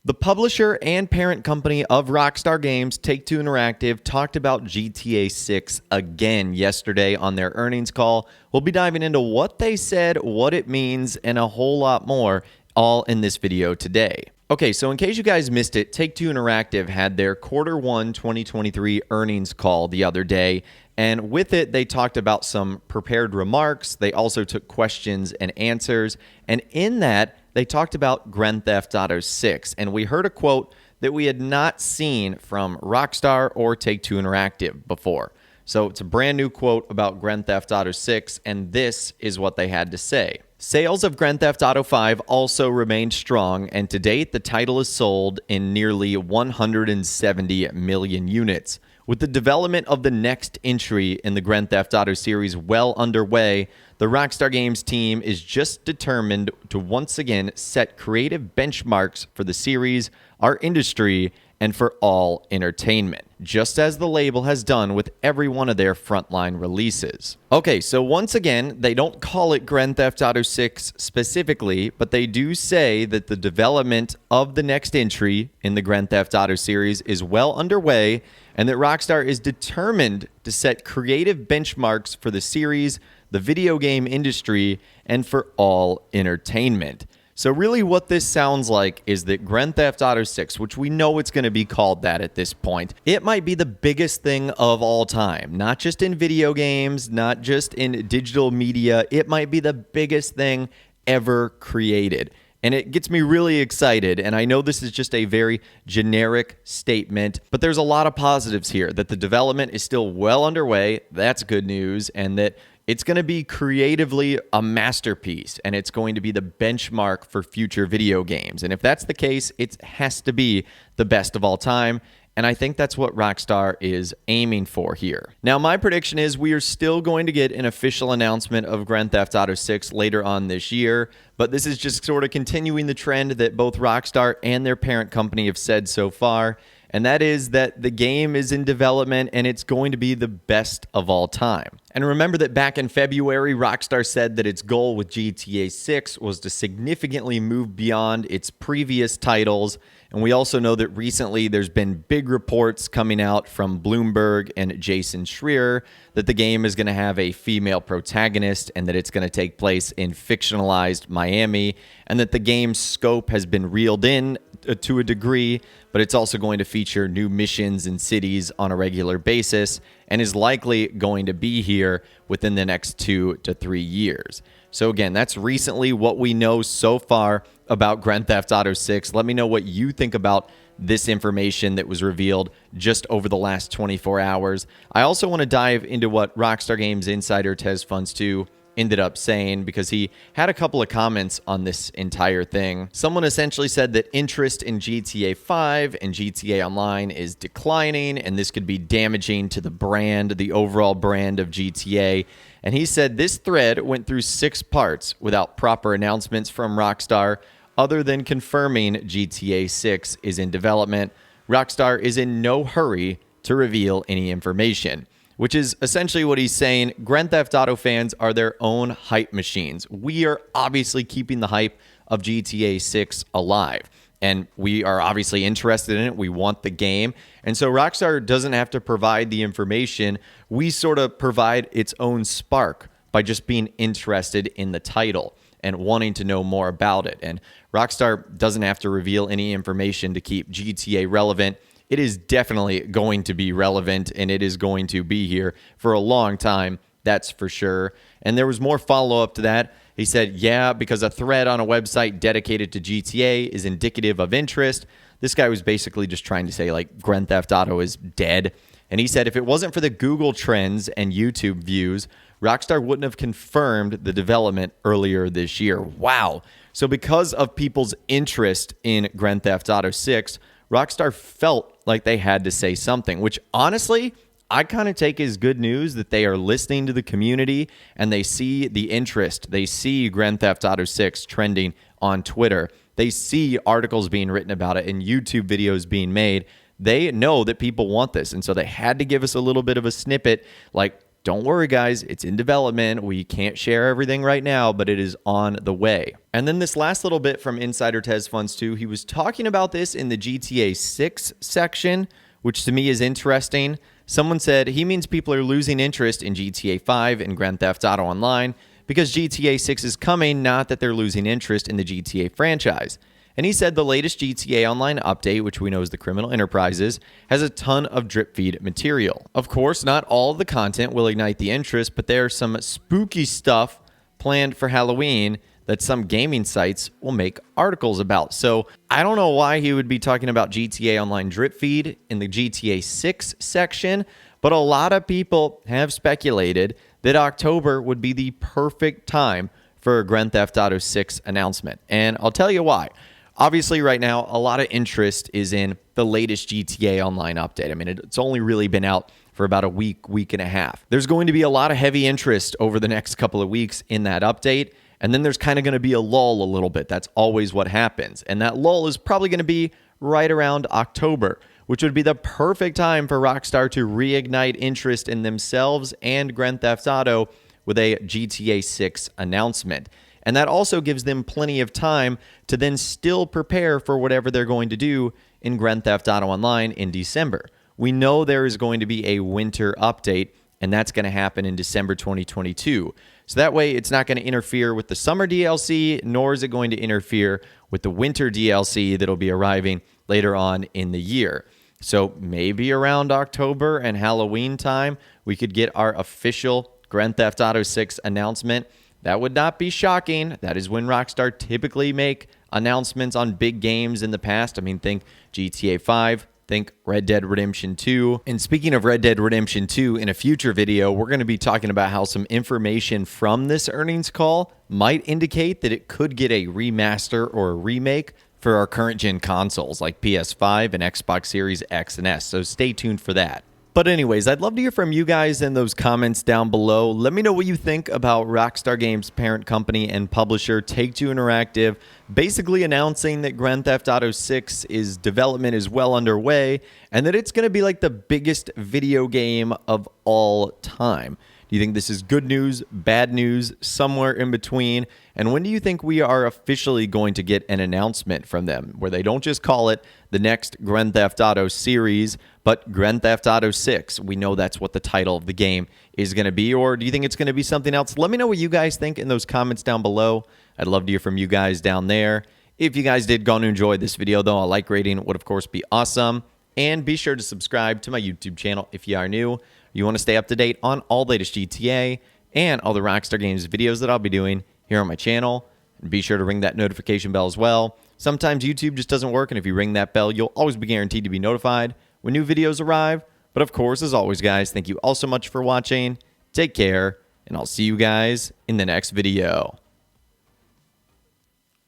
The publisher and parent company of Rockstar Games, Take-Two Interactive, talked about GTA 6 again yesterday on their earnings call. We'll be diving into what they said, what it means, and a whole lot more, all in this video today. Okay, so in case you guys missed it, Take-Two Interactive had their Q1 2023 earnings call the other day, and with it, they talked about some prepared remarks. They also took questions and answers, and in that, they talked about Grand Theft Auto 6, and we heard a quote that we had not seen from Rockstar or Take-Two Interactive before. So it's a brand new quote about Grand Theft Auto 6, and this is what they had to say. Sales of Grand Theft Auto 5 also remained strong, and to date, the title is sold in nearly 170 million units. With the development of the next entry in the Grand Theft Auto series well underway, the Rockstar Games team is just determined to once again set creative benchmarks for the series, our industry, and for all entertainment, just as the label has done with every one of their frontline releases. Okay, so once again, they don't call it Grand Theft Auto 6 specifically, but they do say that the development of the next entry in the Grand Theft Auto series is well underway, and that Rockstar is determined to set creative benchmarks for the series, the video game industry, and for all entertainment. So really what this sounds like is that Grand Theft Auto 6, which we know it's going to be called that at this point, it might be the biggest thing of all time. Not just in video games, not just in digital media. It might be the biggest thing ever created. And it gets me really excited, and I know this is just a very generic statement, but there's a lot of positives here, that the development is still well underway, that's good news, and that it's going to be creatively a masterpiece, and it's going to be the benchmark for future video games. And if that's the case, it has to be the best of all time. And I think that's what Rockstar is aiming for here. Now, my prediction is we are still going to get an official announcement of Grand Theft Auto 6 later on this year, but this is just sort of continuing the trend that both Rockstar and their parent company have said so far, and that is that the game is in development and it's going to be the best of all time. And remember that back in February, Rockstar said that its goal with GTA 6 was to significantly move beyond its previous titles. And we also know that recently there's been big reports coming out from Bloomberg and Jason Schreier that the game is going to have a female protagonist and that it's going to take place in fictionalized Miami, and that the game's scope has been reeled in to a degree, but it's also going to feature new missions and cities on a regular basis and is likely going to be here within the next 2 to 3 years. So again, that's recently what we know so far about Grand Theft Auto 6. Let me know what you think about this information that was revealed just over the last 24 hours. I also want to dive into what Rockstar Games insider Tez Funds 2 ended up saying, because he had a couple of comments on this entire thing. Someone essentially said that interest in GTA 5 and GTA Online is declining, and this could be damaging to the brand, the overall brand of GTA. And he said this thread went through 6 parts without proper announcements from Rockstar, other than confirming GTA 6 is in development. Rockstar is in no hurry to reveal any information, which is essentially what he's saying. Grand Theft Auto fans are their own hype machines. We are obviously keeping the hype of GTA 6 alive, and we are obviously interested in it. We want the game. And so Rockstar doesn't have to provide the information. We sort of provide its own spark by just being interested in the title and wanting to know more about it. And Rockstar doesn't have to reveal any information to keep GTA relevant. It is definitely going to be relevant, and it is going to be here for a long time, that's for sure. And there was more follow-up to that. He said, yeah, because a thread on a website dedicated to GTA is indicative of interest. This guy was basically just trying to say, like, Grand Theft Auto is dead. And he said if it wasn't for the Google Trends and YouTube views, Rockstar wouldn't have confirmed the development earlier this year. Wow. So because of people's interest in Grand Theft Auto 6, Rockstar felt like they had to say something, which honestly, I kind of take as good news that they are listening to the community and they see the interest. They see Grand Theft Auto 6 trending on Twitter. They see articles being written about it and YouTube videos being made. They know that people want this, and so they had to give us a little bit of a snippet, like, don't worry, guys, it's in development. We can't share everything right now, but it is on the way. And then this last little bit from Insider Tez Funds 2, he was talking about this in the GTA 6 section, which to me is interesting. Someone said he means people are losing interest in GTA 5 and Grand Theft Auto Online because GTA 6 is coming, not that they're losing interest in the GTA franchise. And he said the latest GTA Online update, which we know is the Criminal Enterprises, has a ton of drip feed material. Of course, not all of the content will ignite the interest, but there's some spooky stuff planned for Halloween that some gaming sites will make articles about. So I don't know why he would be talking about GTA Online drip feed in the GTA 6 section, but a lot of people have speculated that October would be the perfect time for a Grand Theft Auto 6 announcement. And I'll tell you why. Obviously, right now, a lot of interest is in the latest GTA Online update. I mean, it's only really been out for about a week and a half. There's going to be a lot of heavy interest over the next couple of weeks in that update. And then there's kind of going to be a lull a little bit. That's always what happens. And that lull is probably going to be right around October, which would be the perfect time for Rockstar to reignite interest in themselves and Grand Theft Auto with a GTA 6 announcement. And that also gives them plenty of time to then still prepare for whatever they're going to do in Grand Theft Auto Online in December. We know there is going to be a winter update, and that's going to happen in December 2022. So that way, it's not going to interfere with the summer DLC, nor is it going to interfere with the winter DLC that'll be arriving later on in the year. So maybe around October and Halloween time, we could get our official Grand Theft Auto 6 announcement. That would not be shocking. That is when Rockstar typically make announcements on big games in the past. I mean, think GTA 5, think Red Dead Redemption 2. And speaking of Red Dead Redemption 2, in a future video, we're going to be talking about how some information from this earnings call might indicate that it could get a remaster or a remake for our current gen consoles like PS5 and Xbox Series X and S. So stay tuned for that. But anyways, I'd love to hear from you guys in those comments down below. Let me know what you think about Rockstar Games' parent company and publisher Take-Two Interactive basically announcing that Grand Theft Auto 6 development is well underway and that it's going to be like the biggest video game of all time. Do you think this is good news, bad news, somewhere in between? And when do you think we are officially going to get an announcement from them where they don't just call it the next Grand Theft Auto series, but Grand Theft Auto 6? We know that's what the title of the game is going to be. Or do you think it's going to be something else? Let me know what you guys think in those comments down below. I'd love to hear from you guys down there. If you guys did go and enjoy this video, though, a like rating would, of course, be awesome. And be sure to subscribe to my YouTube channel if you are new. You want to stay up to date on all the latest GTA and all the Rockstar Games videos that I'll be doing here on my channel. And be sure to ring that notification bell as well. Sometimes YouTube just doesn't work, and if you ring that bell, you'll always be guaranteed to be notified when new videos arrive. But of course, as always, guys, thank you all so much for watching. Take care, and I'll see you guys in the next video.